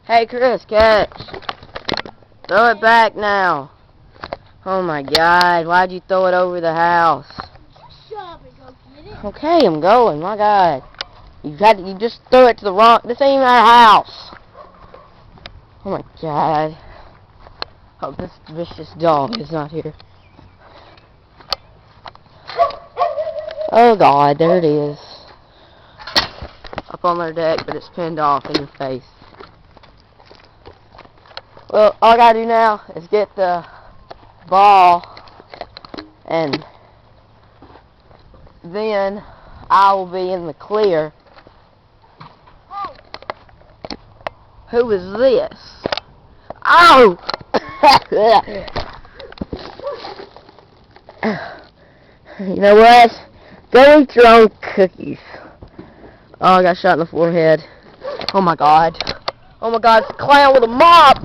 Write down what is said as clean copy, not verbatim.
Hey, Chris, catch. Throw it back now. Oh my God, why'd you throw it over the house? Just shut up and go get it. Okay, I'm going. My God, you just threw it to the wrong. This ain't our house. Oh my God. Oh, this vicious dog is not here. Oh God, there it is. Up on their deck, but it's pinned off in your face. Well, all I gotta do now is get the ball, and then I will be in the clear. Who is this? Oh! You know what? Go eat your own cookies. Oh, I got shot in the forehead. Oh my God. Oh my God, it's a clown with a mop!